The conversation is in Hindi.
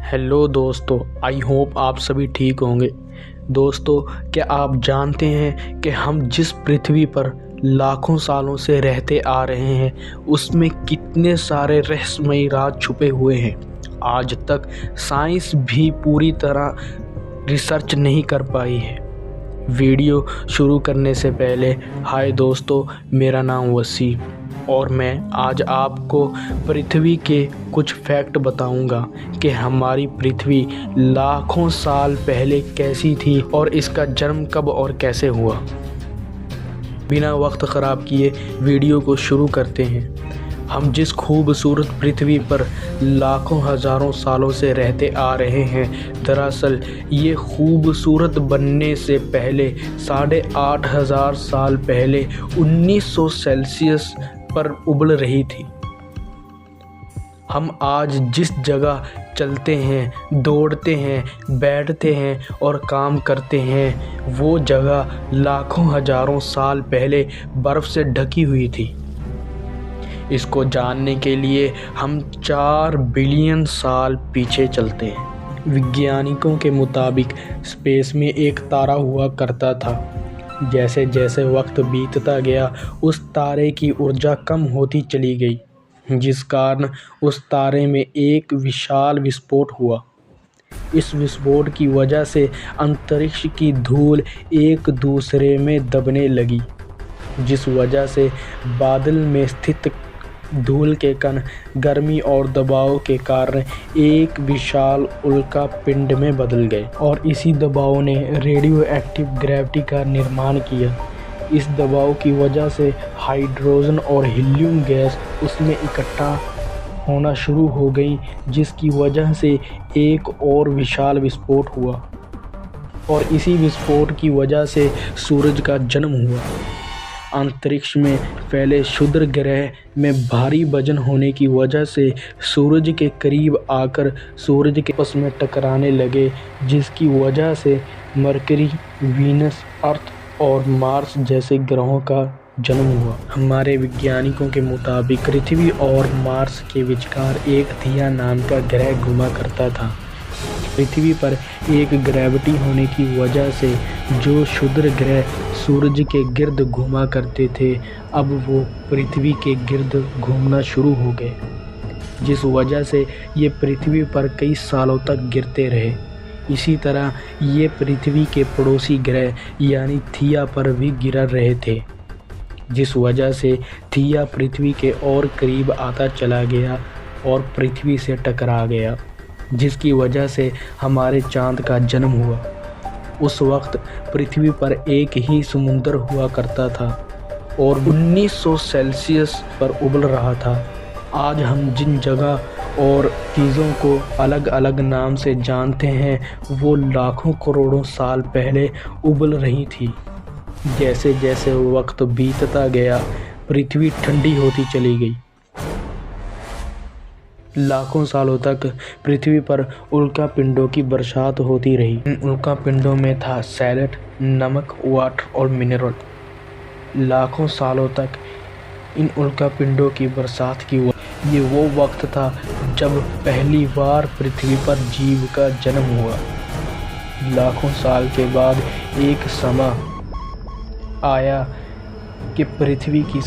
हेलो दोस्तों, आई होप आप सभी ठीक होंगे। दोस्तों, क्या आप जानते हैं कि हम जिस पृथ्वी पर लाखों सालों से रहते आ रहे हैं उसमें कितने सारे रहस्यमयी राज छुपे हुए हैं। आज तक साइंस भी पूरी तरह रिसर्च नहीं कर पाई है। वीडियो शुरू करने से पहले हाय दोस्तों, मेरा नाम वसीम और मैं आज आपको पृथ्वी के कुछ फैक्ट बताऊंगा कि हमारी पृथ्वी लाखों साल पहले कैसी थी और इसका जन्म कब और कैसे हुआ। बिना वक्त ख़राब किए वीडियो को शुरू करते हैं। हम जिस खूबसूरत पृथ्वी पर लाखों हज़ारों सालों से रहते आ रहे हैं, दरअसल ये खूबसूरत बनने से पहले 8,500 साल पहले 1900 सेल्सियस पर उबल रही थी। हम आज जिस जगह चलते हैं, दौड़ते हैं, बैठते हैं और काम करते हैं, वो जगह लाखों हज़ारों साल पहले बर्फ़ से ढकी हुई थी। इसको जानने के लिए हम 4 बिलियन साल पीछे चलते हैं। वैज्ञानिकों के मुताबिक स्पेस में एक तारा हुआ करता था। जैसे जैसे वक्त बीतता गया उस तारे की ऊर्जा कम होती चली गई, जिस कारण उस तारे में एक विशाल विस्फोट हुआ। इस विस्फोट की वजह से अंतरिक्ष की धूल एक दूसरे में दबने लगी, जिस वजह से बादल में स्थित धूल के कण गर्मी और दबाव के कारण एक विशाल उल्का पिंड में बदल गए और इसी दबाव ने रेडियो एक्टिव ग्रेविटी का निर्माण किया। इस दबाव की वजह से हाइड्रोजन और हीलियम गैस उसमें इकट्ठा होना शुरू हो गई, जिसकी वजह से एक और विशाल विस्फोट हुआ और इसी विस्फोट की वजह से सूरज का जन्म हुआ। अंतरिक्ष में फैले क्षुद्र ग्रह में भारी वजन होने की वजह से सूरज के करीब आकर सूरज के आपस में टकराने लगे, जिसकी वजह से मरकरी, वीनस, अर्थ और मार्स जैसे ग्रहों का जन्म हुआ। हमारे वैज्ञानिकों के मुताबिक पृथ्वी और मार्स के विचकार एक थिया नाम का ग्रह घूमा करता था। पृथ्वी पर एक ग्रेविटी होने की वजह से जो क्षुद्र ग्रह सूरज के गिर्द घूमा करते थे, अब वो पृथ्वी के गिर्द घूमना शुरू हो गए, जिस वजह से ये पृथ्वी पर कई सालों तक गिरते रहे। इसी तरह ये पृथ्वी के पड़ोसी ग्रह यानी थिया पर भी गिर रहे थे, जिस वजह से थिया पृथ्वी के और करीब आता चला गया और पृथ्वी से टकरा गया, जिसकी वजह से हमारे चाँद का जन्म हुआ। उस वक्त पृथ्वी पर एक ही समुंदर हुआ करता था और 1900 सेल्सियस पर उबल रहा था। आज हम जिन जगह और चीज़ों को अलग अलग नाम से जानते हैं, वो लाखों करोड़ों साल पहले उबल रही थी। जैसे जैसे वक्त बीतता गया, पृथ्वी ठंडी होती चली गई। लाखों सालों तक पृथ्वी पर उल्का पिंडों की बरसात होती रही। इन उल्का पिंडों में था सैलेट, नमक, वाटर और मिनरल। लाखों सालों तक इन उल्का पिंडों की बरसात की ये वो वक्त था जब पहली बार पृथ्वी पर जीव का जन्म हुआ। लाखों साल के बाद एक समय आया कि पृथ्वी की